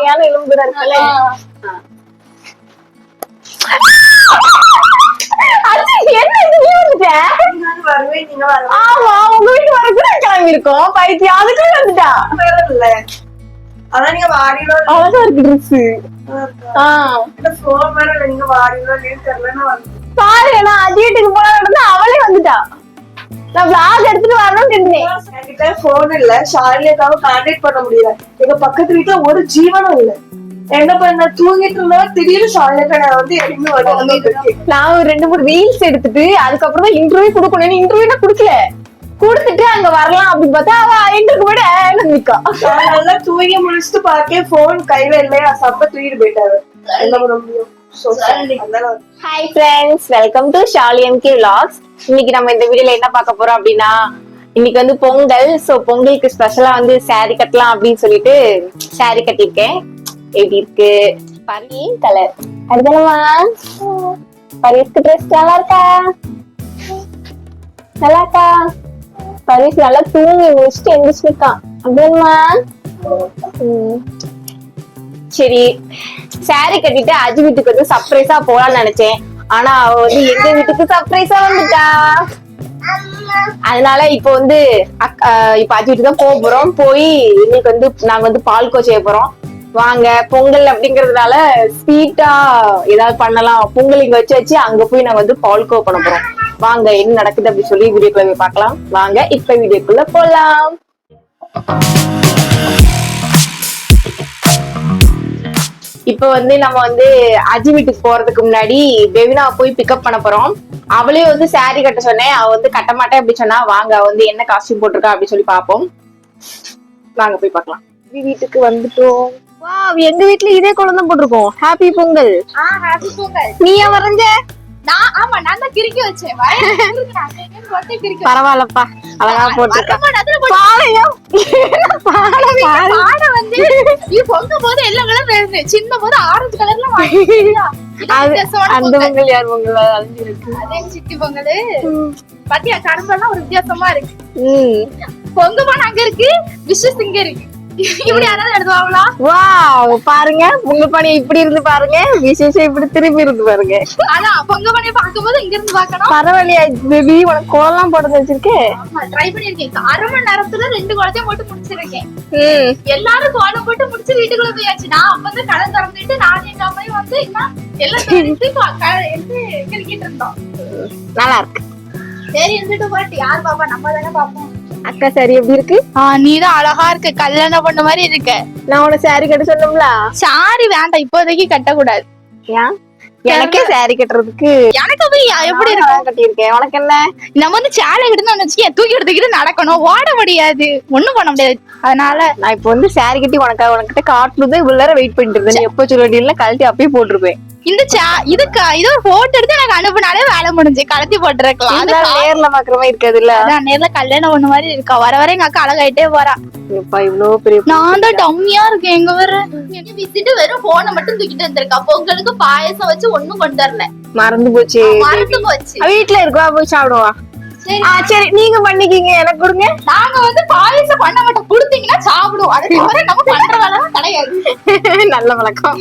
வலிமையான எலும்பு இருக்குல்ல. ஆமா உங்க வீட்டு வர கூட கிளம்பி இருக்கோம். பைத்தியம் அதுக்குள்ள வந்துட்டா. அதான் நீங்க வாரிலோ அழகா இருக்கு ட்ரெஸ். நீங்க வாரிலோ லீவ் தரலன்னா பாரு நான் அஜி வீட்டுக்கு போனா நடந்து அவளே வந்துட்டா. நான் vlog எடுத்துட்டு வரணும்னு இருந்தேன். என்கிட்ட போன் இல்ல, ஷாலினியாக்காவை கான்டாக்ட் பண்ண முடியல. எங்க பக்கத்து வீட்டுல ஒரு ஜீவனும் இல்ல. என்ன பண்ண தூங்கிட்டு இருந்தா திடீர்னு ஷாலினியாக்கா நான் வந்து எழுந்து வந்து நான் ஒரு 2-3 ரீல்ஸ் எடுத்துட்டு அதுக்கப்புறம் தான் இன்டர்வியூ கொடுக்கணும். இன்டர்வியூ நான் குடுக்கல, குடுத்துட்டு அங்க வரலாம் அப்படின்னு பார்த்தா அவ இன்டர்வியூ கூட நிக்கா. நல்லா தூங்கி முடிச்சுட்டு பாக்க போன் கையில இல்லையா, சப்ப தூக்கிட்டு போயிட்டாரு. என்ன பண்ண முடியும்? Hi friends, welcome to Shali MK vlogs. இன்னைக்கு நம்ம இந்த வீடியோல என்ன பார்க்க போறோம் அப்படின்னா, இன்னைக்கு வந்து பொங்கல். சோ பொங்கலுக்கு ஸ்பெஷலா வந்து சாரி கட்டலாம் அப்படின்னு சொல்லிட்டு சாரி கட்டிருக்கேன். எப்படி இருக்கு பரி கலர் அடுத்தமா பரிஸ்க்கு ட்ரெஸ் நல்லா இருக்கா? நல்லா இருக்கா? பரிஸ் நல்லா தூங்கி முடிச்சுட்டு எந்திரிச்சிருக்கான். அப்படின்னா சரி சாரி கட்டிட்டு அஜி வீட்டுக்கு வந்து சர்ப்ரைஸா போலாம்னு நினைச்சேன். ஆனா அவ வந்து எங்க வீட்டுக்கு சர்ப்ரைஸா வந்துட்டா. அதனால இப்ப வந்து இப்ப அஜி வீட்டுக்கு தான் போக போறோம். போய் இன்னைக்கு வந்து நாங்க வந்து பால்கோ செய்ய போறோம். வாங்க, பொங்கல் அப்படிங்கறதுனால ஸ்வீட்டா ஏதாவது பண்ணலாம். பொங்கல் இங்க வச்சு அங்க போய் நாங்க வந்து பால்கோ பண்ண போறோம். வாங்க என்ன நடக்குது அப்படி சொல்லி வீடியோக்குள்ள போய் பார்க்கலாம். வாங்க இப்ப வீடியோக்குள்ள போலாம். இப்ப வந்து நம்ம வந்து அஜி வீட்டுக்கு போறதுக்கு முன்னாடி பெவினா போய் பிக்கப் பண்ண போறோம். அவளே வந்து சாரி கட்ட சொன்னேன், அவ வந்து கட்ட மாட்டேன் அப்படி சொன்னா. வாங்க வந்து என்ன காஸ்டியூம் போட்டிருக்கா அப்படின்னு சொல்லி பாப்போம். வாங்க போய் பார்க்கலாம். வீட்டுக்கு வந்துட்டோம். வா, எங்க வீட்டுல இதே குழந்தை போட்டிருக்கோம். ஹாப்பி பொங்கல். ஹாப்பி பொங்கல். நீயா வரைஞ்ச? நான் தான் கிறுக்கி வச்சேன். பரவாயில்லப்பா, அழகா போட்டிருக்கா. பொங்கல் போது எல்லாம் கலர் இருக்கு, சின்ன போது ஆரஞ்சு கலர்ல அந்த பொங்கல் யார் பொங்கல்? அதே சிட்டி பொங்கல். பாத்தியா கரும்பெல்லாம் ஒரு வித்தியாசமா இருக்கு. பொங்கல் அங்க இருக்கு, விஷஸ் இங்க இருக்கு. இப்படி யாராவது எழுதுவாங்களா? வாவ், பாருங்க பொங்க பானை இப்படி இருந்து பாருங்க, விசேஷம் இப்படி திரும்பி இருந்து பாருங்க. அதான் பொங்க பானையை பார்க்கும்போது இங்க இருந்து பார்க்கணும். பரவாயில்லையா பேபி, உனக்கு கோலம் போட்டு வச்சிருக்கேன். ட்ரை பண்ணிருக்கேன். 1/2 மணி நேரத்துல 2 கோலத்தையும் போட்டு முடிச்சிருக்கேன். எல்லாரும் கோலம் போட்டு முடிச்சு வீட்டுக்குள்ள போயாச்சு. நான் அப்பதான் கடை திறந்துட்டு நான் எங்க அம்மையும் வந்து எல்லாம் கிரிக்கிட்டு இருந்தோம். நல்லா இருக்கு. சரி இருந்துட்டு போட்டு யார் பாப்பா, நம்ம தானே பாப்போம். அக்கா சாரி எப்படி இருக்கு? நீதான் அழகா இருக்கு, கல்யாணம் பண்ண மாதிரி இருக்க. நான் உனக்கு சாரி கட்ட சொன்னோம்ல. சாரி வேண்டாம், இப்போதைக்கு கட்ட கூடாது. ஏன்? எனக்கே சாரி கட்டுறதுக்கு எனக்கு எப்படி இருக்கு கட்டியிருக்கேன். உனக்கு என்ன? நம்ம வந்து சேலை கிட்டன்னு வச்சுக்கேன், தூக்கி எடுத்துக்கிட்டு நடக்கணும், ஓட முடியாது, ஒண்ணும் பண்ண முடியாது. அதனால நான் இப்ப வந்து சாரி கட்டி உனக்கிட்ட காட்டுறது இவ்வளவு நேரம் வெயிட் பண்ணிட்டு இருந்தேன். எப்போ சொல்ல வேண்டியதுல கழட்டி அப்பயே போட்டிருப்பேன். இந்த இதுக்கு இது ஒரு போட்டோ எடுத்து எனக்கு அனுப்புனாலே வேலை முடிஞ்சு, கலத்தி போட்டுருக்கலாம். நேர்ல பாக்குற மாதிரி இருக்காது இல்ல? நேர்ல கல்யாணம் ஒண்ணு மாதிரி இருக்கா. வர வர எங்க அக்கா அழகாயிட்டே போறா. இவ்வளவு பெரிய நான் தான் டம்மியா இருக்கேன். எங்க வர விசிட்டு வெறும் போனை மட்டும் தூக்கிட்டு வந்திருக்கா. பொங்கலுக்கு பாயசம் வச்சு ஒண்ணும் கொண்டு வரல, மறந்து போச்சு. மறந்து போச்சு. வீட்டுல இருக்கா, போய் சாப்பிடுவா. சரி நீங்க பண்ணிக்கீங்க, எனக்கு கொடுங்க. நாங்க வந்து பாயசம் பண்ண மாட்டோம், கொடுத்தீங்கன்னா சாப்பிடுவோம். அது தவிர நம்ம பண்ற வேலைலாம் கிடையாது. நல்ல வழக்கம்.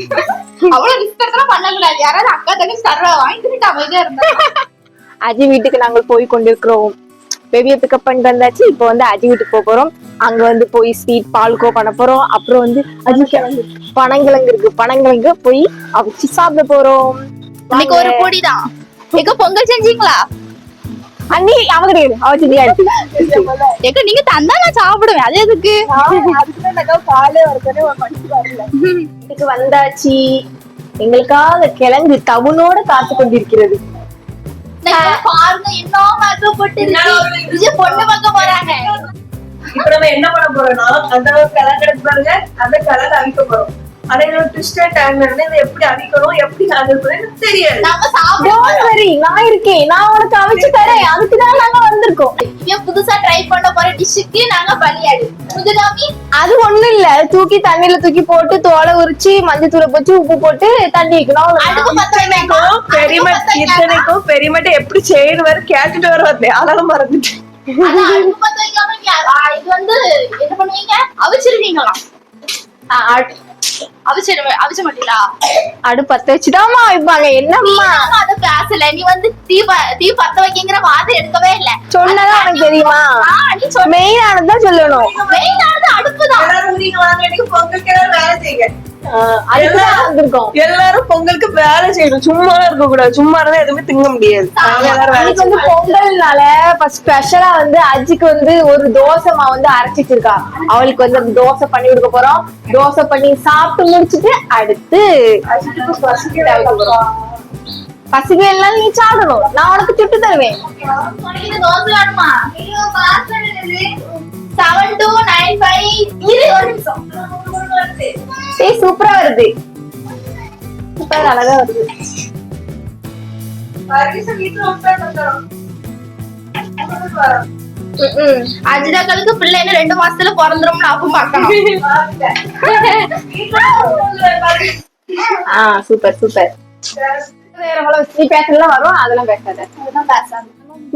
அவ்வளவு ரிஸ்க் பண்ணக்கூடாது. யாராவது அக்கா தங்கச்சி தர வாங்கிட்டு அமைதியா இருந்தா. அஜி வீட்டுக்கு நாங்கள் போய் கொண்டிருக்கிறோம். பெரிய பிக்கப் பண்ணிட்டு வந்தாச்சு. இப்போ வந்து அஜி வீட்டுக்கு போக போறோம். அங்க வந்து போய் ஸ்வீட் பால்கோ பண்ண போறோம். அப்புறம் வந்து அஜி கிழங்கு பனங்கிழங்கு இருக்கு, பனங்கிழங்கு போய் அவிச்சு சாப்பிட போறோம். இன்னைக்கு ஒரு பொடிதான். எங்க பொங்கல் செஞ்சீங்களா? அண்ணி அவ கிடையாது, அவ செஞ்சா எங்க நீங்க தந்தா நான் சாப்பிடுவேன். அது எதுக்கு? இதுக்கு வந்தாச்சு. எங்களுக்காக கிழங்கு தவுனோட காத்து கொண்டிருக்கிறது. பாருங்க என்ன மேக்கப் போட்டு பொண்ணு பார்க்க போறாங்க. இப்ப நம்ம என்ன பண்ண போறோம்னா, அந்த கலர் எடுத்து பாருங்க, அந்த கலர் அவிக்க போறோம். ஆனா என்னோட ட்விஸ்டட் டைம்ல இருந்து இதை எப்படி அவிக்கணும், எப்படி ஹேண்டில் பண்ணணும் தெரியாது. நம்ம சாப்பிடுவோம். நான் இருக்கேன், நான் உனக்கு அவிச்சு தரேன். அதுக்குதான் நாங்க வந்திருக்கோம். இவன் புதுசா ட்ரை பண்ண போற டிஷ்ஷுக்கு நாங்க பலியாடு. முதுகாமி அது ஒண்ணும் இல்ல, தூக்கி தண்ணியில தூக்கி போட்டு தோலை உரிச்சு மஞ்சள் தூளை போச்சு உப்பு போட்டு தண்ணி வைக்கணும். இத்தனைக்கும் பெரியமட்டை எப்படி செய்யணும் வர கேட்டுட்டு வர வந்தேன், அதெல்லாம் மறந்துட்டு. இது வந்து என்ன பண்ணுவீங்க, அவிச்சிருவீங்களா? அவிச்ச மாட்டீங்களா? அடுப்பு பத்த வச்சுதாம்மா வைப்பாங்க. என்னம்மா அத பேசல. நீ வந்து தீ பத்த வைக்கிங்கிற வார்த்தை எடுக்கவே இல்ல. சொன்னதா உனக்கு தெரியுமா? நீ சொன்ன மெயினானதான் சொல்லணும். மெயினானது அடுப்புதான். எல்லாரும் நீங்க வாங்க, எனக்கு பொங்கலுக்கு எல்லாரும் வேலை செய்யுங்க. அதுக்குதான் வந்திருக்கோம். எல்லாரும் பொங்கலுக்கு வேலை செய்யணும், சும்மா இருக்க கூடாது. சும்மா இருந்தா எதுவுமே திங்க முடியாது. நாங்க எல்லாரும் வேலை இன்னைக்கு வந்து பொங்கல்னால ஸ்பெஷலா வந்து அஜிக்கு வந்து ஒரு தோசை மாவு வந்து அரைச்சு வச்சிருக்கா. அவளுக்கு வந்து அந்த தோசை பண்ணி கொடுக்க போறோம். தோசை பண்ணி சாப்பிட்டு முடிச்சிட்டு அடுத்து பசிக்கலாம் நீ சாப்பிடணும். நான் உனக்கு சுட்டு தருவேன். உனக்கு இந்த தோசை வேணுமா? 7295 இரு ஒரு நிமிஷம். ஏய் சூப்பரா வருது. சூப்பர் அழகா வருது. அஜிதாக்களுக்கு பிள்ளை என்ன 2 மாசத்துல பிறந்துரும்னு அப்ப பாக்கணும். Super super. நீ பேசுறதெல்லாம் வரும், அதெல்லாம் பேசாத.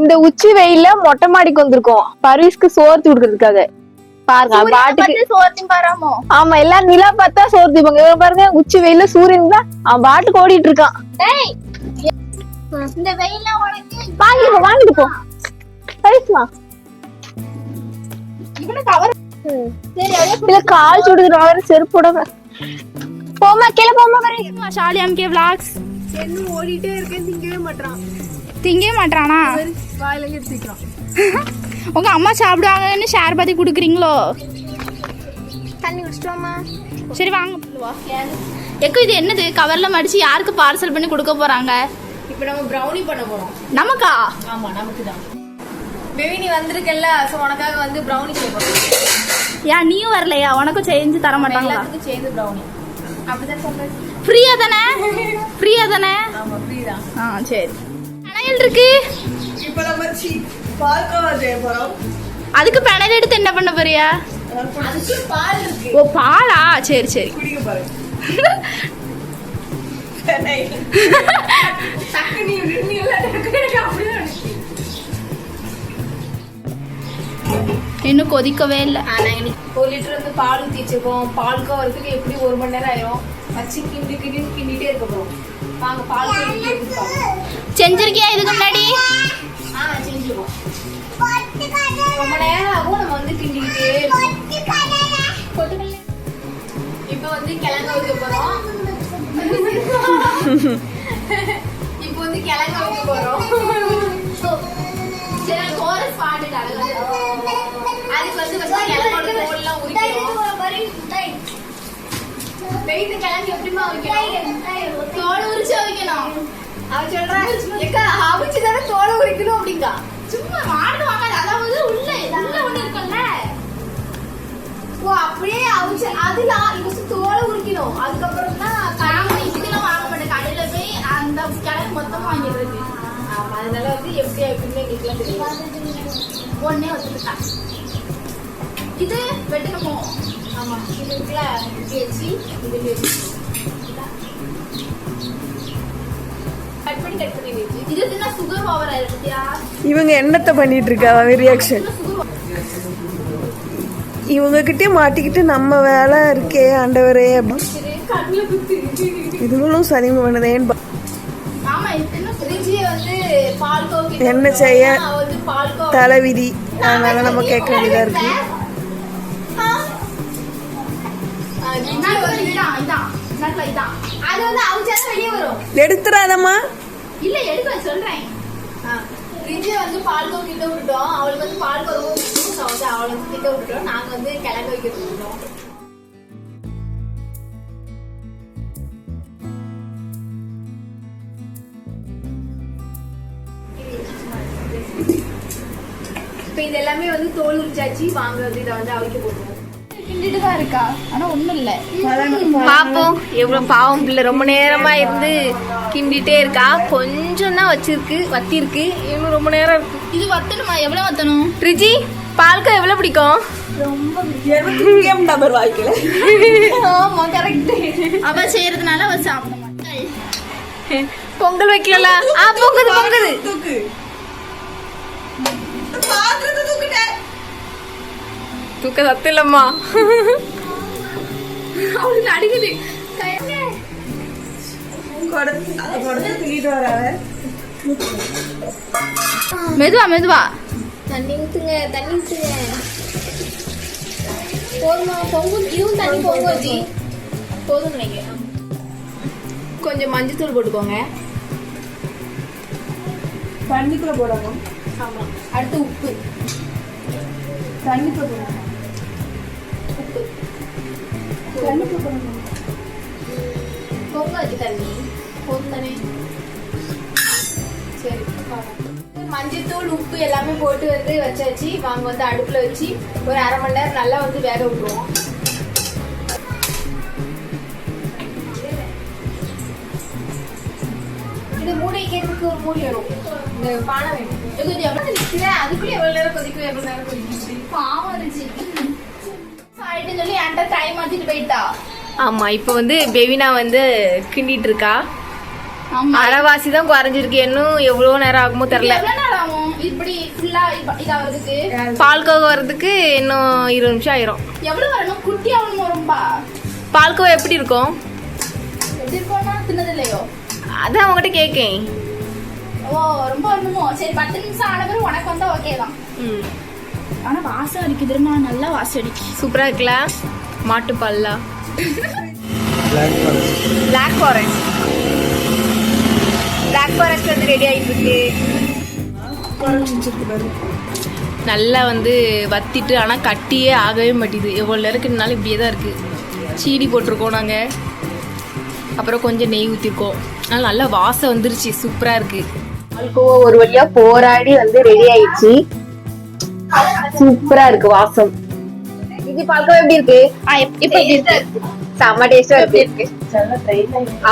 இந்த உச்சி வெயில்ல மொட்டை மாடிக்கு வந்திருக்கோம் பர்வீஸ்க்கு சோர்த்தி கொடுக்கறதுக்காக. பாருங்க பாட்டுக்கு சோர்த்தி பாராமோ. ஆமா எல்லாரும் நிலா பார்த்தா சோர்த்திப்பாங்க. இவன் பாருங்க உச்சி வெயில்ல சூரியன் தான் அவன் பாட்டுக்கு ஓடிட்டு இருக்கான். இந்த வெயில்ல உனக்கு வாங்கிட்டு போ பரிசுமா. இவனுக்கு கவர் இல்ல கால் சுடுதுற செருப்போட போமா கீழே போமா. வரைக்கும் ஷாலியாம் கே vlogs என்ன ஓடிட்டே இருக்கேன், திங்கவே மாட்டான். திங்கவே மாட்டானா? வாயில எடுத்துக்கலாம். உங்க அம்மா சாப்பிடுவாங்கன்னு ஷேர் பாத்தி குடுக்குறீங்களோ? தண்ணி குடிச்சிட்டோமா? சரி வாங்க வா. எக்கு இது என்னது? கவர்ல மடிச்சு யாருக்கு பார்சல் பண்ணி கொடுக்க போறாங்க? இப்போ நம்ம ப்ரௌனி பண்ண போறோம். நமக்கா? ஆமா நமக்கு தான். பேபி நீ வந்திருக்கல்ல, சோ உனக்காக வந்து ப்ரௌனி செய்ய போறோம். ஏன் நீயும் வரலையா? உனக்கும் செஞ்சு தர மாட்டாங்களா? எல்லாத்துக்கும் சேர்ந்து ப்ரௌனி. அப்படிதான் சொல்றேன். ஃப்ரீயா தானே? ஃப்ரீயா தானே? ஆமா ஃப்ரீ தான். சரி. அணையல் இருக்கு. இப்ப நம்ம பால்கோவா செய்ய போறோம். அதுக்கு பெனல் எடுத்து என்ன பண்ண போறியா? அதுக்கு பால் இருக்கு. ஓ பாலா? சரி சரி. குடிக்க பாருங்க. டக்கு நீ இல்ல டக்கு அப்படியே அடிச்சு. இன்னும் கொதிக்கவே இல்லை. நாங்க 1 லிட்டர் வந்து பால் ஊத்தி வச்சிருக்கோம். பால்கோவா வரதுக்கு எப்படி 1 மணி நேரம் ஆயிரும். வச்சு கிண்டிட்டே இருக்க போறோம். வாங்க பால் செஞ்சிருக்கியா இதுக்கு முன்னாடி? செஞ்சுருவோம். ரொம்ப நேரம் ஆகும், நம்ம வந்து கிண்டிக்கிட்டே இருக்கோம். இப்போ வந்து கிழங்கு வைக்க போறோம். இப்போ வந்து கிழங்கு வைக்க போறோம். சரி கோரஸ் பாட்டுட்டு அதுக்கு வந்து ஃபர்ஸ்ட் கிழங்கோட தோல்லாம் உரிக்கணும். வெயிட் கிழங்கு எப்படிமா வைக்கணும்? தோல் உரிச்சு வைக்கணும். அவன் சொல்றான் ஏக்கா அவிச்சு தானே தோலை உரிக்கணும் அப்படிங்கா. சும்மா மாடு வாங்காது. அதாவது உள்ள ஒண்ணு இருக்குல்ல. ஓ அப்படியே அவிச்சு அதுல ஃபர்ஸ்ட் தோலை உரிக்கணும். அதுக்கப்புறம் தான் இதுக்கெல்லாம் வாங்க மாட்டேன். கடையில போய் அந்த கிழங்கு மொத்தமா வாங்கிடுறது. ஆமா அதனால வந்து எப்படி எப்படின்னு எங்களுக்குலாம் தெரியும். ஒன்னே வச்சுக்கிட்டான். இது வெட்டணுமோ? ஆமா இது இருக்குல்ல இப்படி வச்சு இது வச்சு கட் பண்ணி வச்சு. இது என்ன சுகர் ஓவர் ஆயிருக்கியா? இவங்க என்னத்த பண்ணிட்டு இருக்காங்க ரியாக்ஷன். இவங்க கிட்டே மாட்டிக்கிட்டு நம்ம வேலை இருக்கே ஆண்டவரே. இதுங்களும் சரிங்க பண்ணதேன்னு ஆமா இது ஃப்ரிட்ஜ்ல வந்து பால்கோவா என்ன செய்ய வந்து பால்கோவா தலைவிதி. அதனால நம்ம கேட்க வேண்டியதா இருக்கு. அது வந்து அவிச்சாதான் வெளியே வரும். எடுத்துறாதம்மா. இல்ல எடுக்க சொல்றேன். ஃப்ரிட்ஜ்ல வந்து பால்கோவா கிட்ட விட்டுட்டோம். அவளுக்கு வந்து பால்கோவா வந்து அவளுக்கு கிட்ட விட்டுட்டோம். நாங்க வந்து கிழங்கு வைக்க விட்டுட்டோம். இப்போ இது எல்லாமே வந்து தோல் உரிச்சாச்சு. வாங்க வந்து இதை வந்து அவிக்க போடுவோம். கிண்டிட்டுதான் இருக்கா? ஆனா ஒண்ணும் இல்ல. பாப்போம் எவ்வளவு பாவம் பிள்ளை ரொம்ப நேரமா இருந்து கிண்டிட்டே இருக்கா. கொஞ்சம் தான் வத்திருக்கு. இவ்வளவு ரொம்ப நேரம் இருக்கு. இது வத்தணுமா? எவ்வளவு வத்தணும்? ரிஜி பால்கா எவ்வளவு பிடிக்கும்? நம்பர் வாய்க்கல. ஆமா கரெக்ட். அவ செய்யறதுனால அவ சாப்பிட மாட்டாள். பொங்கல் வைக்கல. பொங்குது தூக்கு. தூக்க சத்து இல்லம்மா. அவளுக்கு நடுங்குது. மெதுவா மெதுவா தண்ணி ஊத்துங்க தண்ணி ஊத்துங்க. போதுமா பொங்கும்? இதுவும் தண்ணி பொங்கும் ஜி. போதும் நினைக்கிறேன். கொஞ்சம் மஞ்சத்தூள் போட்டுக்கோங்க. தண்ணிக்குள்ள போடணும். ஆமா. அடுத்து உப்பு. தண்ணிக்குள்ள போடணும். உப்பு தண்ணிக்குள்ள போடணும். பொங்காச்சு தண்ணி. போதும் தானே? சரி. மஞ்சத்தூள் உப்பு எல்லாமே போட்டு வந்து வச்சாச்சு. வாங்க வந்து அடுப்புல வச்சு ஒரு 1/2 மணி நேரம் நல்லா வந்து வேக விட்டுருவோம். இது மூடி வைக்கிறதுக்கு ஒரு மூடி வேணும். இந்த பானை வேணும். இது எவ்வளவு நிற்கிற? அதுக்குள்ள எவ்வளவு நேரம் கொதிக்கும்? எவ்வளவு நேரம் கொதிக்குச்சு? பாவம் இருந்துச்சு. ஆயிட்டு சொல்லி என்கிட்ட டைம் மாத்திட்டு போயிட்டா. ஆமா, இப்ப வந்து பெவினா வந்து கிண்டிட்டு இருக்கா. ஆமா. அரைவாசி தான் குறைஞ்சிருக்கு. இன்னும் எவ்வளவு நேரம் ஆகுமோ தெரியல. எவ்வளவு நேரம் ஆகும் இப்படி ஃபுல்லா இதாவதுக்கு? பால்கோவா வர்றதுக்கு இன்னும் 20 நிமிஷம் ஆயிரும். எவ்வளவு வரணும்? குட்டி ஆகணுமோ ரொம்ப? பால்கோவா எப்படி இருக்கும்? எப்படி இருக்கோம்னா தின்னது இல்லையோ? அதான் அவங்ககிட்ட கேக்கேன். ஓ ரொம்ப வரணுமோ? சரி 10 நிமிஷம் ஆன பிறகு உனக்கு வந்தா ஓகே தான். ஆனா வாசம் அடிக்குதுமா, நல்லா வாசம் அடிக்கு. சூப்பரா இருக்குல்ல? மாட்டுப்பால்ல பிளாக் ஃபாரஸ்ட் வந்து ரெடி ஆயிட்டு இருக்கு. நல்லா வந்து வத்திட்டு, ஆனா கட்டியே ஆகவே மாட்டேது. எவ்வளவு நேரத்துக்குனாலும் இப்படியே தான் இருக்கு. சீனி போட்டிருக்கோம் நாங்க, அப்புறம் கொஞ்சம் நெய் ஊத்திருக்கோம். அதனால நல்லா வாசம் வந்துருச்சு. சூப்பரா இருக்கு. பால்கோவா ஒரு வழியா போராடி வந்து ரெடி ஆயிடுச்சு. சூப்பரா இருக்கு வாசம். இது பால்கோவா எப்படி இருக்கு? இப்ப எப்படி இருக்கு? செம்ம டேஸ்டா இருக்கு.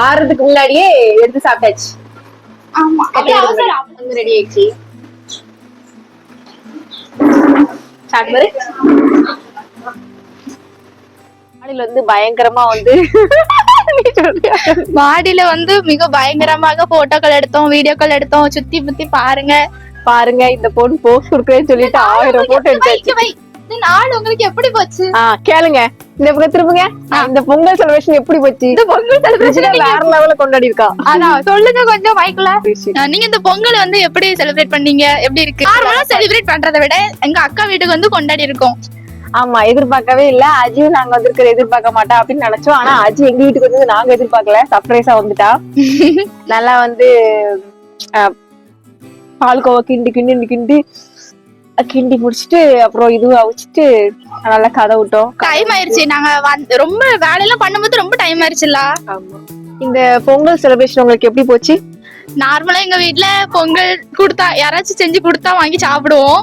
ஆறுறதுக்கு முன்னாடியே எடுத்து சாப்பிட்டாச்சு. ஆமா. அப்படியே அவசரம் ரெடி ஆயிடுச்சு. சாப்பிடு. மாடியில வந்து பயங்கரமா வந்து மாடியில வந்து மிக பயங்கரமாக போட்டோக்கள் எடுத்தோம், வீடியோக்கள் எடுத்தோம். சுத்தி பத்தி பாருங்க. இந்த பொண்ணு போஸ்ட் கொடுக்குறேன்னு சொல்லிட்டு 1000 போட்டோ எடுத்தாச்சு. இந்த நாள் உங்களுக்கு எப்படி போச்சு? கேளுங்க. இந்த பக்கம் திரும்புங்க. இந்த பொங்கல் செலிப்ரேஷன் எப்படி போச்சு? இந்த பொங்கல் செலிப்ரேஷன் வேற லெவல்ல கொண்டாடி இருக்கா. அதான் சொல்லுங்க கொஞ்சம் மைக்ல. நீங்க இந்த பொங்கல் வந்து எப்படி செலிப்ரேட் பண்ணீங்க? எப்படி இருக்கு? நார்மலா செலிப்ரேட் பண்றதை விட எங்க அக்கா வீட்டுக்கு வந்து கொண்டாடி இருக்கோம். ஆமா, எதிர்பார்க்கவே இல்ல. அஜியும் நாங்க வந்திருக்கிற எதிர்பார்க்க மாட்டா அப்படின்னு நினைச்சோம். ஆனா அஜி எங்க வீட்டுக்கு வந்து நாங்க எதிர்பார்க்கல. சர்ப்ரைஸா வந்துட்டா. நல்லா வந்து பால்கோவா கிண்டி முடிச்சுட்டு அப்புறம் இதுவும் அவிச்சிட்டு நல்லா கதை விட்டோம். டைம் ஆயிருச்சு. நாங்க ரொம்ப வேலையெல்லாம் பண்ணும்போது ரொம்ப டைம் ஆயிருச்சுல்ல. இந்த பொங்கல் செலிப்ரேஷன் உங்களுக்கு எப்படி போச்சு? நார்மலா எங்க வீட்ல பொங்கல் கொடுத்தா யாராச்சும் செஞ்சு கொடுத்தா வாங்கி சாப்பிடுவோம்.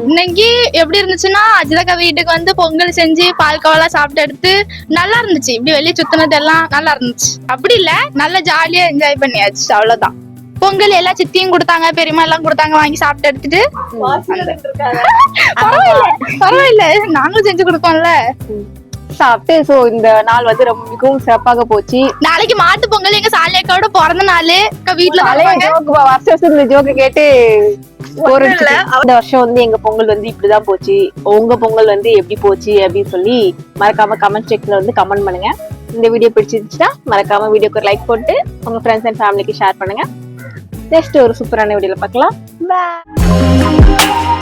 இன்னைக்கு எப்படி இருந்துச்சுன்னா, அஜிதக்கா வீட்டுக்கு வந்து பொங்கல் செஞ்சு பால்கோவெல்லாம் சாப்பிட்டு எடுத்து நல்லா இருந்துச்சு. இப்படி வெளியே சுத்தினது எல்லாம் நல்லா இருந்துச்சு. அப்படி இல்ல, நல்லா ஜாலியா என்ஜாய் பண்ணியாச்சு. அவ்வளவுதான். பொங்கல் எல்லாம் சித்தியும் கொடுத்தாங்க, பெரியம்மா எல்லாம் கொடுத்தாங்க, வாங்கி சாப்பிட்டு எடுத்துட்டு பரவாயில்ல நாங்களும் செஞ்சு கொடுப்போம்ல சாப்பிட்டு. சோ இந்த நாள் வந்து ரொம்ப மிகவும் சிறப்பாக போச்சு. நாளைக்கு மாட்டு பொங்கல். எங்க சாலியக்காவோட பிறந்த நாள். வீட்டுல வருஷம் இந்த ஜோக்கு கேட்டு இந்த வருஷம் வந்து எங்க பொங்கல் வந்து இப்படிதான் போச்சு. உங்க பொங்கல் வந்து எப்படி போச்சு அப்படின்னு சொல்லி மறக்காம கமெண்ட் செக்ஷன்ல வந்து கமெண்ட் பண்ணுங்க. இந்த வீடியோ பிடிச்சிருந்துச்சுன்னா மறக்காம வீடியோக்கு ஒரு லைக் போட்டு உங்க ஃப்ரெண்ட்ஸ் அண்ட் ஃபேமிலிக்கு ஷேர் பண்ணுங்க. நெக்ஸ்ட் ஒரு சூப்பரான வீடியோல பார்க்கலாம். பாய்.